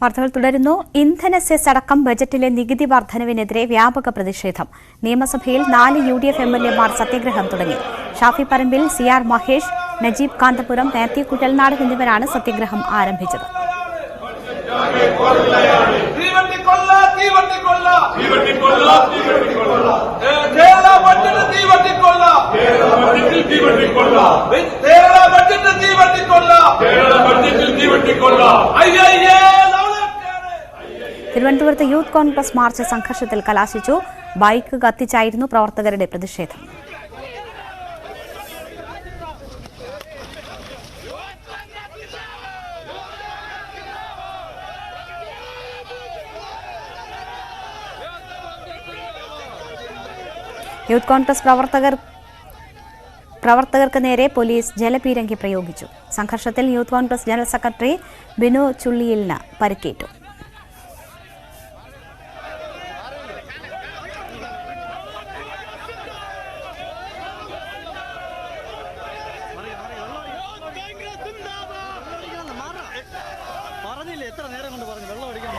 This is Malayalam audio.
വാർത്തകൾ തുടരുന്നു. ഇന്ധന സെസ് അടക്കം ബജറ്റിലെ നികുതി വർധനവിനെതിരെ വ്യാപക പ്രതിഷേധം. നിയമസഭയിൽ 4 UDF MLA-മാർ സത്യാഗ്രഹം തുടങ്ങി. ഷാഫി പറമ്പിൽ, CR മഹേഷ്, നജീബ് കാന്തപുരം, മാത്യു കുഴൽനാട് എന്നിവരാണ് സത്യാഗ്രഹം ആരംഭിച്ചത്. തിരുവനന്തപുരത്ത് യൂത്ത് കോൺഗ്രസ് മാർച്ച് സംഘർഷത്തിൽ കലാശിച്ചു. ബൈക്ക് കത്തിച്ചായിരുന്നു പ്രവർത്തകരുടെ പ്രതിഷേധം. യൂത്ത് കോൺഗ്രസ് പ്രവർത്തകർക്ക് നേരെ പോലീസ് ജലപീരങ്കി പ്രയോഗിച്ചു. സംഘർഷത്തിൽ youth Congress general secretary Binu ചുള്ളിയിലിന് പരിക്കേറ്റു. എത്ര നേരം കൊണ്ട് പറഞ്ഞു വെള്ളം അടിക്കാൻ